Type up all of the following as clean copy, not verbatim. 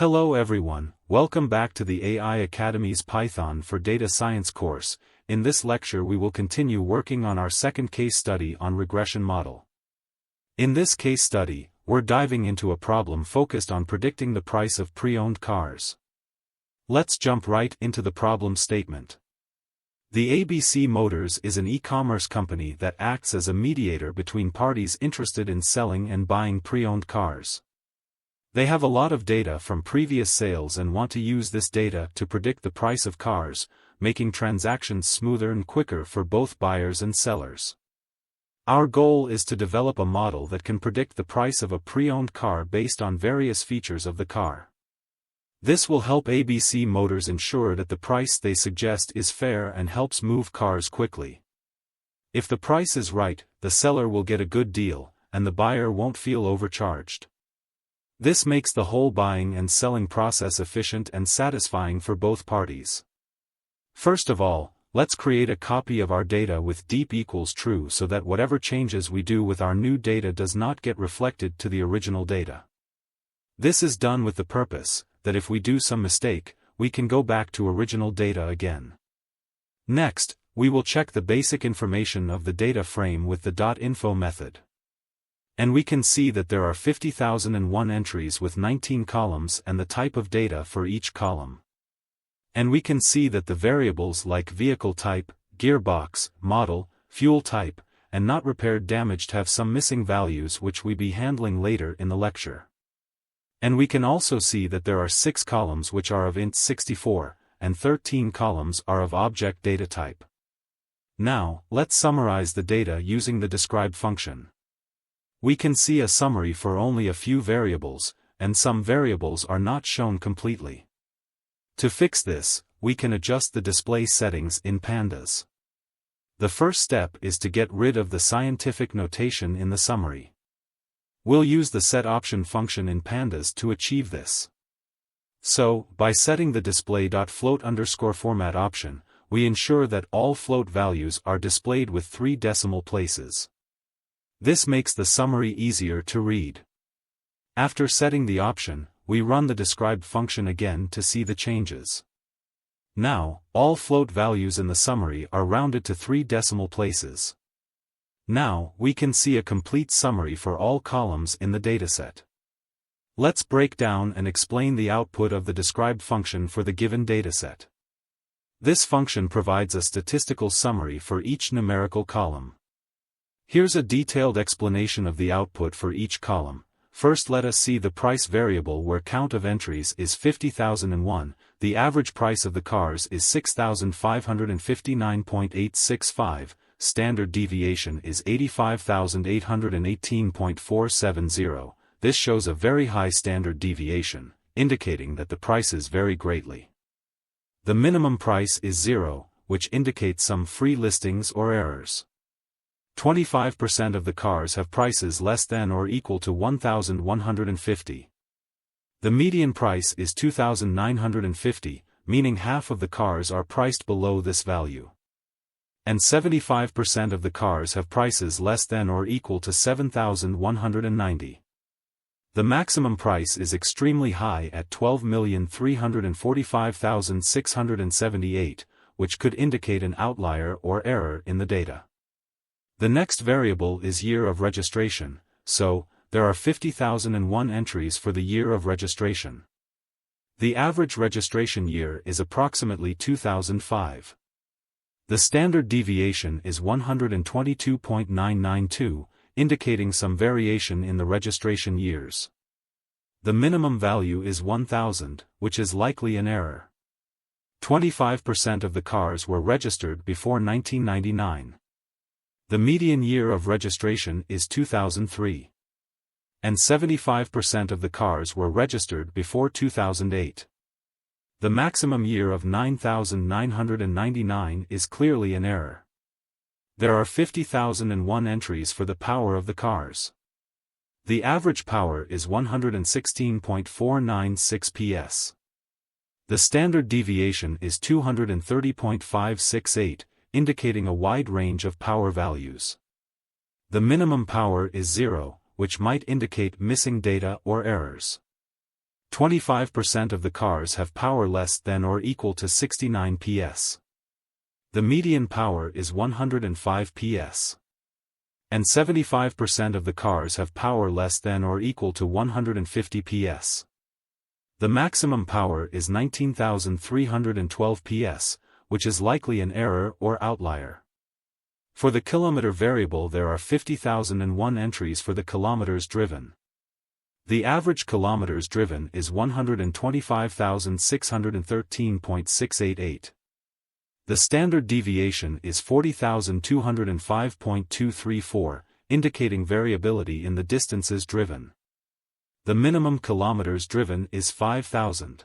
Hello everyone, welcome back to the AI Academy's Python for Data Science course. In this lecture we will continue working on our second case study on regression model. In this case study, we're diving into a problem focused on predicting the price of pre-owned cars. Let's jump right into the problem statement. The ABC Motors is an e-commerce company that acts as a mediator between parties interested in selling and buying pre-owned cars. They have a lot of data from previous sales and want to use this data to predict the price of cars, making transactions smoother and quicker for both buyers and sellers. Our goal is to develop a model that can predict the price of a pre-owned car based on various features of the car. This will help ABC Motors ensure that the price they suggest is fair and helps move cars quickly. If the price is right, the seller will get a good deal, and the buyer won't feel overcharged. This makes the whole buying and selling process efficient and satisfying for both parties. First of all, let's create a copy of our data with deep equals true so that whatever changes we do with our new data does not get reflected to the original data. This is done with the purpose that if we do some mistake, we can go back to original data again. Next, we will check the basic information of the data frame with the .info method. And we can see that there are 50,001 entries with 19 columns and the type of data for each column. And we can see that the variables like vehicle type, gearbox, model, fuel type, and not repaired damaged have some missing values which we be handling later in the lecture. And we can also see that there are 6 columns which are of int 64, and 13 columns are of object data type. Now, let's summarize the data using the describe function. We can see a summary for only a few variables, and some variables are not shown completely. To fix this, we can adjust the display settings in Pandas. The first step is to get rid of the scientific notation in the summary. We'll use the setOption function in Pandas to achieve this. So, by setting the display.float_format option, we ensure that all float values are displayed with 3 decimal places. This makes the summary easier to read. After setting the option, we run the describe function again to see the changes. Now, all float values in the summary are rounded to 3 decimal places. Now, we can see a complete summary for all columns in the dataset. Let's break down and explain the output of the describe function for the given dataset. This function provides a statistical summary for each numerical column. Here's a detailed explanation of the output for each column. First, let us see the price variable where count of entries is 50,001, the average price of the cars is 6,559.865, standard deviation is 85,818.470. This shows a very high standard deviation, indicating that the prices vary greatly. The minimum price is 0, which indicates some free listings or errors. 25% of the cars have prices less than or equal to 1,150. The median price is 2,950, meaning half of the cars are priced below this value. And 75% of the cars have prices less than or equal to 7,190. The maximum price is extremely high at 12,345,678, which could indicate an outlier or error in the data. The next variable is year of registration, so, there are 50,001 entries for the year of registration. The average registration year is approximately 2005. The standard deviation is 122.992, indicating some variation in the registration years. The minimum value is 1,000, which is likely an error. 25% of the cars were registered before 1999. The median year of registration is 2003. And 75% of the cars were registered before 2008. The maximum year of 9,999 is clearly an error. There are 50,001 entries for the power of the cars. The average power is 116.496 PS. The standard deviation is 230.568, indicating a wide range of power values. The minimum power is 0, which might indicate missing data or errors. 25% of the cars have power less than or equal to 69 PS. The median power is 105 PS. And 75% of the cars have power less than or equal to 150 PS. The maximum power is 19,312 PS, which is likely an error or outlier. For the kilometer variable there are 50,001 entries for the kilometers driven. The average kilometers driven is 125,613.688. The standard deviation is 40,205.234, indicating variability in the distances driven. The minimum kilometers driven is 5,000.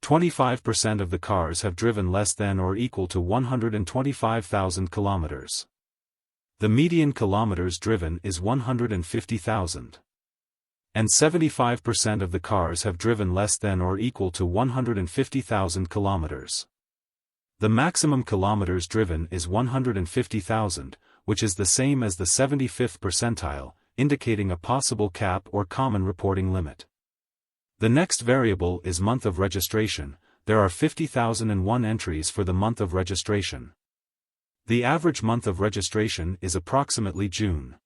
25% of the cars have driven less than or equal to 125,000 kilometers. The median kilometers driven is 150,000. And 75% of the cars have driven less than or equal to 150,000 kilometers. The maximum kilometers driven is 150,000, which is the same as the 75th percentile, indicating a possible cap or common reporting limit. The next variable is month of registration. There are 50,001 entries for the month of registration. The average month of registration is approximately June.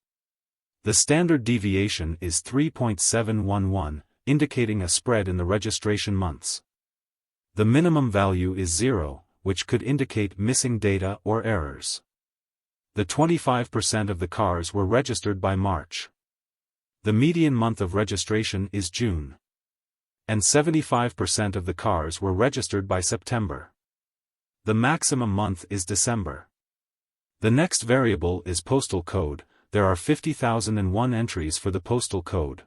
The standard deviation is 3.711, indicating a spread in the registration months. The minimum value is 0, which could indicate missing data or errors. The 25% of the cars were registered by March. The median month of registration is June. And 75% of the cars were registered by September. The maximum month is December. The next variable is postal code. There are 50,001 entries for the postal code.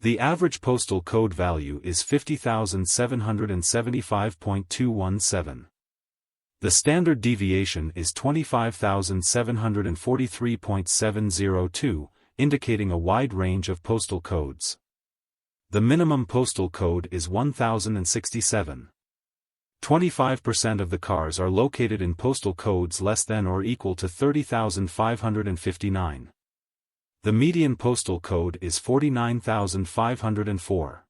The average postal code value is 50,775.217. The standard deviation is 25,743.702, indicating a wide range of postal codes. The minimum postal code is 1067. 25% of the cars are located in postal codes less than or equal to 30,559. The median postal code is 49,504.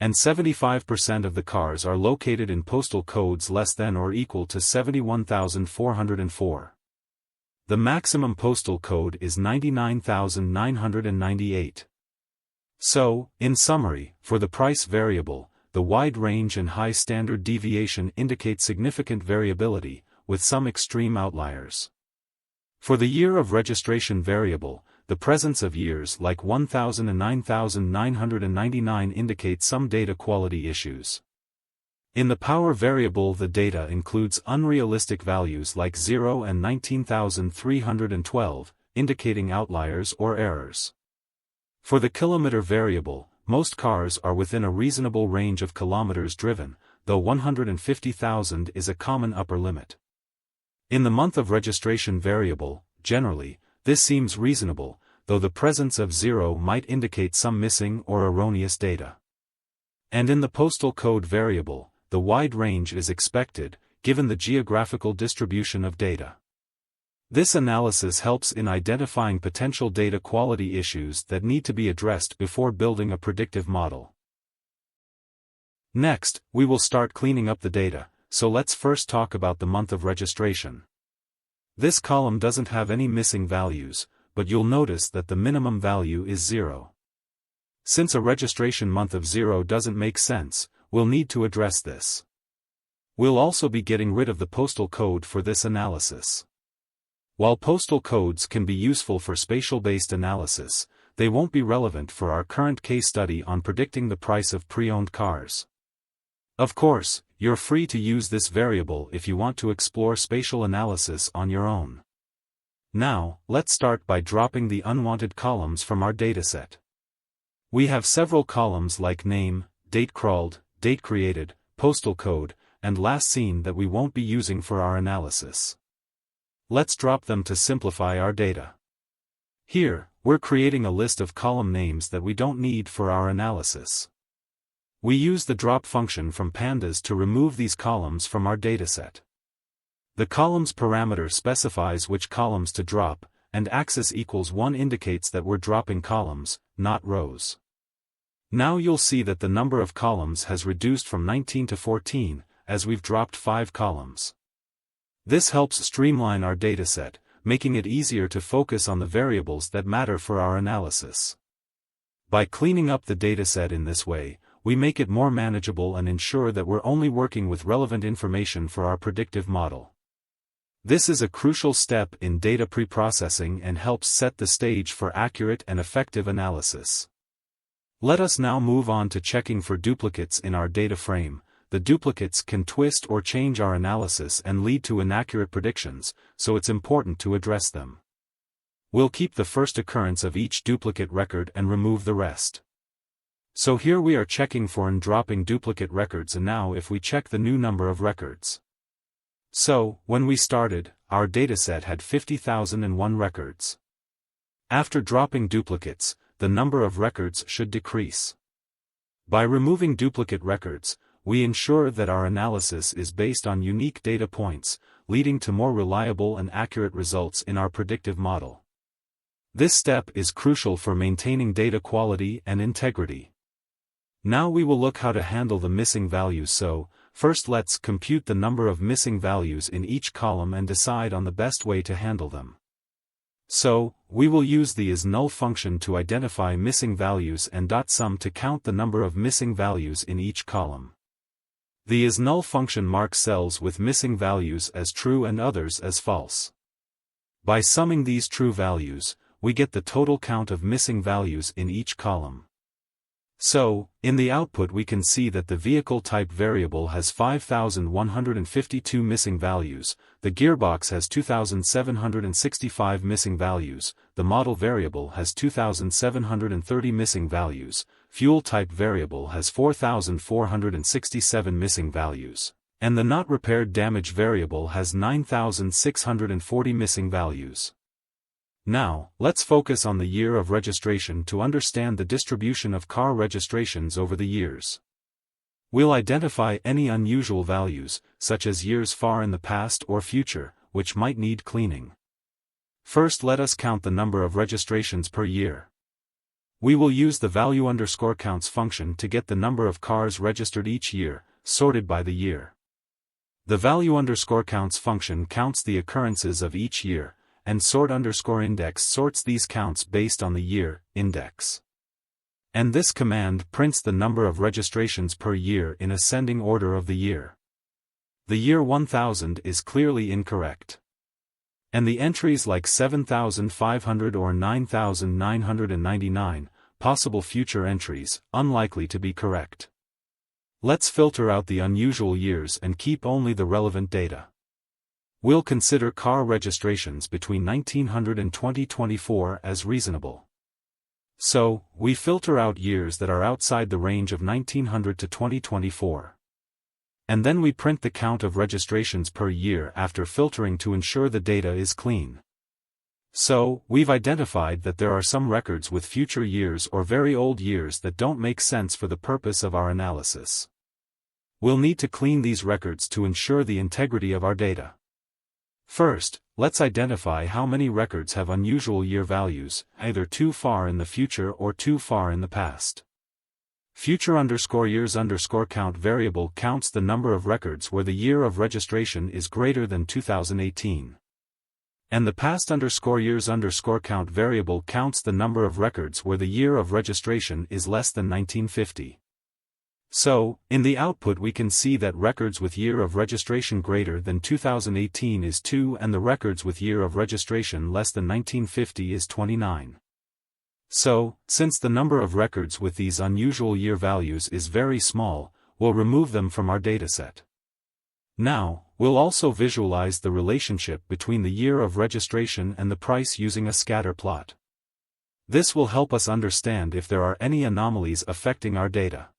And 75% of the cars are located in postal codes less than or equal to 71,404. The maximum postal code is 99,998. So, in summary, for the price variable, the wide range and high standard deviation indicate significant variability, with some extreme outliers. For the year of registration variable, the presence of years like 1000 and 9999 indicate some data quality issues. In the power variable, the data includes unrealistic values like 0 and 19,312, indicating outliers or errors. For the kilometer variable, most cars are within a reasonable range of kilometers driven, though 150,000 is a common upper limit. In the month of registration variable, generally, this seems reasonable, though the presence of 0 might indicate some missing or erroneous data. And in the postal code variable, the wide range is expected, given the geographical distribution of data. This analysis helps in identifying potential data quality issues that need to be addressed before building a predictive model. Next, we will start cleaning up the data, so let's first talk about the month of registration. This column doesn't have any missing values, but you'll notice that the minimum value is 0. Since a registration month of 0 doesn't make sense, we'll need to address this. We'll also be getting rid of the postal code for this analysis. While postal codes can be useful for spatial-based analysis, they won't be relevant for our current case study on predicting the price of pre-owned cars. Of course, you're free to use this variable if you want to explore spatial analysis on your own. Now, let's start by dropping the unwanted columns from our dataset. We have several columns like name, date crawled, date created, postal code, and last seen that we won't be using for our analysis. Let's drop them to simplify our data. Here, we're creating a list of column names that we don't need for our analysis. We use the drop function from pandas to remove these columns from our dataset. The columns parameter specifies which columns to drop, and axis equals 1 indicates that we're dropping columns, not rows. Now you'll see that the number of columns has reduced from 19 to 14, as we've dropped 5 columns. This helps streamline our dataset, making it easier to focus on the variables that matter for our analysis. By cleaning up the dataset in this way, we make it more manageable and ensure that we're only working with relevant information for our predictive model. This is a crucial step in data preprocessing and helps set the stage for accurate and effective analysis. Let us now move on to checking for duplicates in our data frame. The duplicates can twist or change our analysis and lead to inaccurate predictions, so it's important to address them. We'll keep the first occurrence of each duplicate record and remove the rest. So here we are checking for and dropping duplicate records, and now if we check the new number of records. So, when we started, our dataset had 50,001 records. After dropping duplicates, the number of records should decrease. By removing duplicate records, we ensure that our analysis is based on unique data points, leading to more reliable and accurate results in our predictive model. This step is crucial for maintaining data quality and integrity. Now we will look how to handle the missing values. So, first let's compute the number of missing values in each column and decide on the best way to handle them. So, we will use the isNull function to identify missing values and .sum to count the number of missing values in each column. The isNull function marks cells with missing values as true and others as false. By summing these true values, we get the total count of missing values in each column. So, in the output we can see that the vehicle type variable has 5,152 missing values, the gearbox has 2,765 missing values, the model variable has 2,730 missing values, fuel type variable has 4,467 missing values, and the not repaired damage variable has 9,640 missing values. Now, let's focus on the year of registration to understand the distribution of car registrations over the years. We'll identify any unusual values, such as years far in the past or future, which might need cleaning. First, let us count the number of registrations per year. We will use the value_counts function to get the number of cars registered each year, sorted by the year. The value_counts function counts the occurrences of each year, and sort_index sorts these counts based on the year index. And this command prints the number of registrations per year in ascending order of the year. The year 1000 is clearly incorrect. And the entries like 7,500 or 9,999, possible future entries, unlikely to be correct. Let's filter out the unusual years and keep only the relevant data. We'll consider car registrations between 1900 and 2024 as reasonable. So, we filter out years that are outside the range of 1900 to 2024. And then we print the count of registrations per year after filtering to ensure the data is clean. So, we've identified that there are some records with future years or very old years that don't make sense for the purpose of our analysis. We'll need to clean these records to ensure the integrity of our data. First, let's identify how many records have unusual year values, either too far in the future or too far in the past. Future_years_count variable counts the number of records where the year of registration is greater than 2018. And the past_years_count variable counts the number of records where the year of registration is less than 1950. So, in the output we can see that records with year of registration greater than 2018 is 2 and the records with year of registration less than 1950 is 29. So, since the number of records with these unusual year values is very small, we'll remove them from our dataset. Now, we'll also visualize the relationship between the year of registration and the price using a scatter plot. This will help us understand if there are any anomalies affecting our data.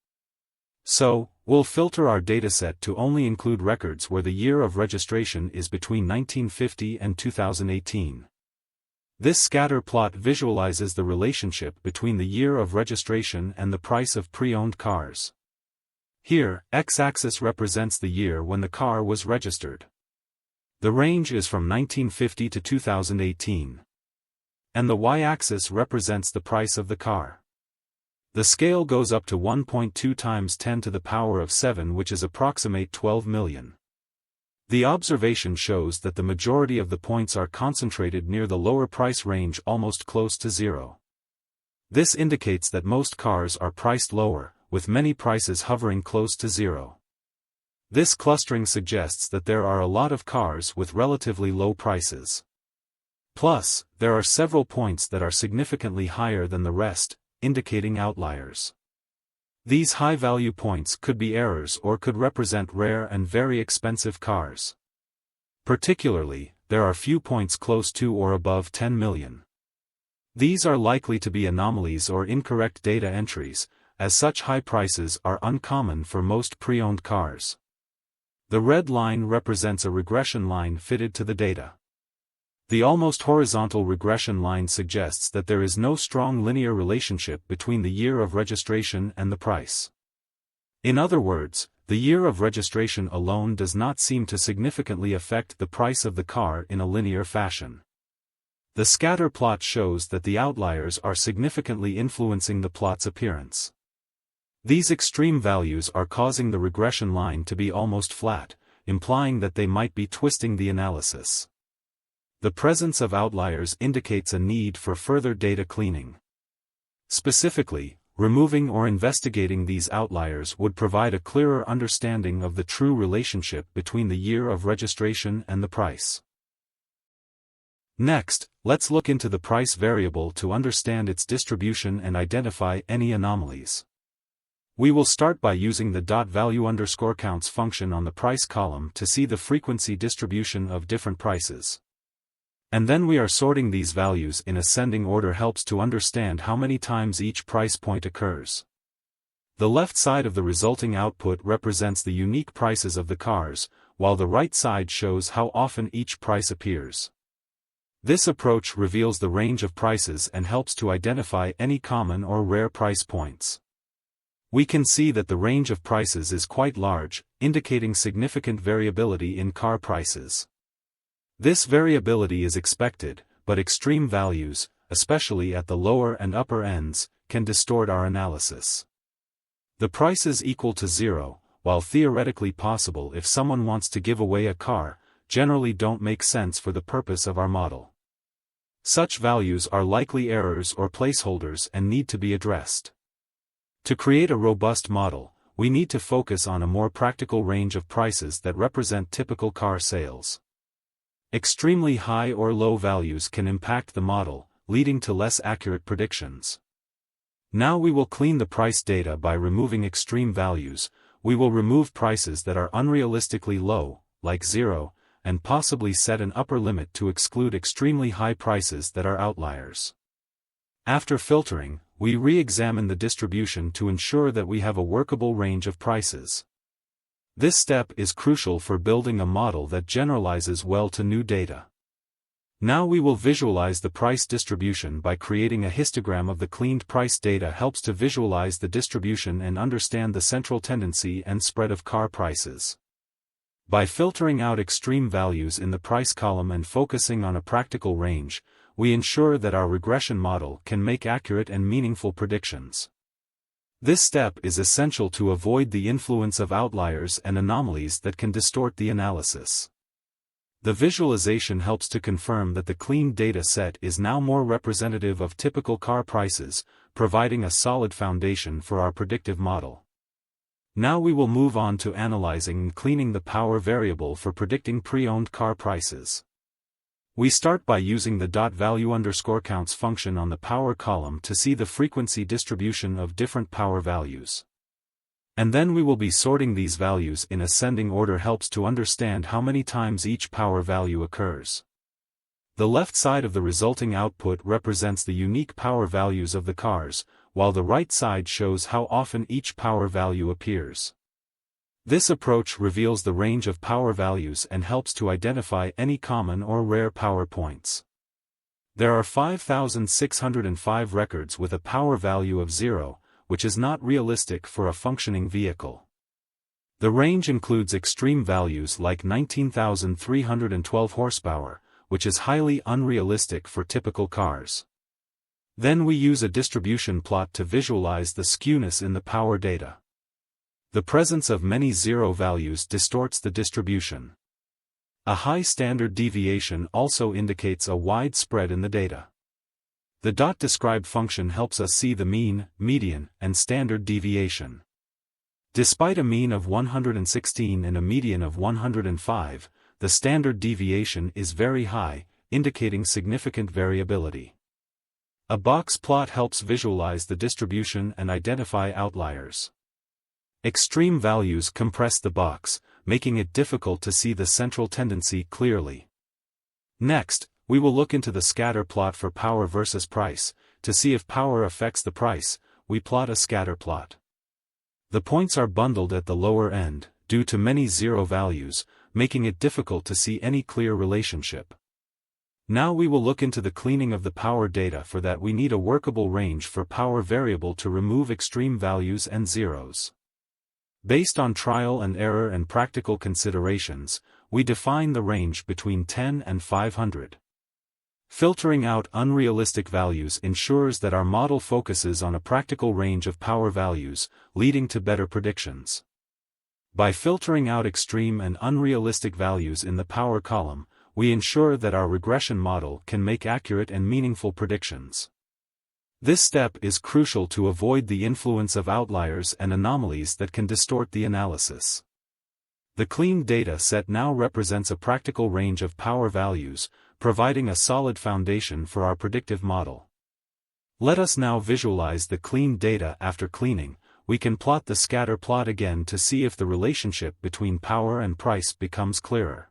So, we'll filter our dataset to only include records where the year of registration is between 1950 and 2018. This scatter plot visualizes the relationship between the year of registration and the price of pre-owned cars. Here, x-axis represents the year when the car was registered. The range is from 1950 to 2018. And the y-axis represents the price of the car. The scale goes up to 1.2 times 10 to the power of 7, which is approximate 12 million. The observation shows that the majority of the points are concentrated near the lower price range, almost close to zero. This indicates that most cars are priced lower, with many prices hovering close to zero. This clustering suggests that there are a lot of cars with relatively low prices. Plus, there are several points that are significantly higher than the rest, indicating outliers. These high-value points could be errors or could represent rare and very expensive cars. Particularly, there are few points close to or above 10 million. These are likely to be anomalies or incorrect data entries, as such high prices are uncommon for most pre-owned cars. The red line represents a regression line fitted to the data. The almost horizontal regression line suggests that there is no strong linear relationship between the year of registration and the price. In other words, the year of registration alone does not seem to significantly affect the price of the car in a linear fashion. The scatter plot shows that the outliers are significantly influencing the plot's appearance. These extreme values are causing the regression line to be almost flat, implying that they might be twisting the analysis. The presence of outliers indicates a need for further data cleaning. Specifically, removing or investigating these outliers would provide a clearer understanding of the true relationship between the year of registration and the price. Next, let's look into the price variable to understand its distribution and identify any anomalies. We will start by using the .value_counts function on the price column to see the frequency distribution of different prices. And then we are sorting these values in ascending order helps to understand how many times each price point occurs. The left side of the resulting output represents the unique prices of the cars, while the right side shows how often each price appears. This approach reveals the range of prices and helps to identify any common or rare price points. We can see that the range of prices is quite large, indicating significant variability in car prices. This variability is expected, but extreme values, especially at the lower and upper ends, can distort our analysis. The prices equal to zero, while theoretically possible if someone wants to give away a car, generally don't make sense for the purpose of our model. Such values are likely errors or placeholders and need to be addressed. To create a robust model, we need to focus on a more practical range of prices that represent typical car sales. Extremely high or low values can impact the model, leading to less accurate predictions. Now we will clean the price data by removing extreme values. We will remove prices that are unrealistically low, like 0, and possibly set an upper limit to exclude extremely high prices that are outliers. After filtering, we re-examine the distribution to ensure that we have a workable range of prices. This step is crucial for building a model that generalizes well to new data. Now we will visualize the price distribution by creating a histogram of the cleaned price data. Helps to visualize the distribution and understand the central tendency and spread of car prices. By filtering out extreme values in the price column and focusing on a practical range, we ensure that our regression model can make accurate and meaningful predictions. This step is essential to avoid the influence of outliers and anomalies that can distort the analysis. The visualization helps to confirm that the cleaned data set is now more representative of typical car prices, providing a solid foundation for our predictive model. Now we will move on to analyzing and cleaning the power variable for predicting pre-owned car prices. We start by using the .value_counts function on the power column to see the frequency distribution of different power values. And then we will be sorting these values in ascending order. Helps to understand how many times each power value occurs. The left side of the resulting output represents the unique power values of the cars, while the right side shows how often each power value appears. This approach reveals the range of power values and helps to identify any common or rare power points. There are 5,605 records with a power value of 0, which is not realistic for a functioning vehicle. The range includes extreme values like 19,312 horsepower, which is highly unrealistic for typical cars. Then we use a distribution plot to visualize the skewness in the power data. The presence of many zero values distorts the distribution. A high standard deviation also indicates a wide spread in the data. The .describe function helps us see the mean, median, and standard deviation. Despite a mean of 116 and a median of 105, the standard deviation is very high, indicating significant variability. A box plot helps visualize the distribution and identify outliers. Extreme values compress the box, making it difficult to see the central tendency clearly. Next, we will look into the scatter plot for power versus price. To see if power affects the price, we plot a scatter plot. The points are bundled at the lower end, due to many zero values, making it difficult to see any clear relationship. Now we will look into the cleaning of the power data. For that we need a workable range for power variable to remove extreme values and zeros. Based on trial and error and practical considerations, we define the range between 10 and 500. Filtering out unrealistic values ensures that our model focuses on a practical range of power values, leading to better predictions. By filtering out extreme and unrealistic values in the power column, we ensure that our regression model can make accurate and meaningful predictions. This step is crucial to avoid the influence of outliers and anomalies that can distort the analysis. The cleaned data set now represents a practical range of power values, providing a solid foundation for our predictive model. Let us now visualize the cleaned data. After cleaning, we can plot the scatter plot again to see if the relationship between power and price becomes clearer.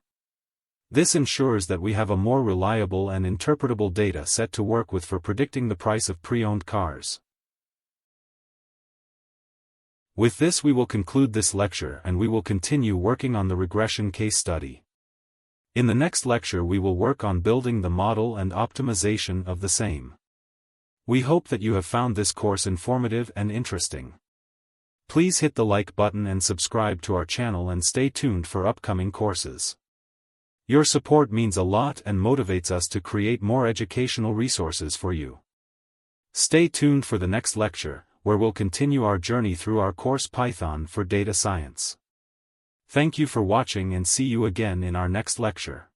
This ensures that we have a more reliable and interpretable data set to work with for predicting the price of pre-owned cars. With this we will conclude this lecture and we will continue working on the regression case study. In the next lecture we will work on building the model and optimization of the same. We hope that you have found this course informative and interesting. Please hit the like button and subscribe to our channel and stay tuned for upcoming courses. Your support means a lot and motivates us to create more educational resources for you. Stay tuned for the next lecture, where we'll continue our journey through our course Python for Data Science. Thank you for watching and see you again in our next lecture.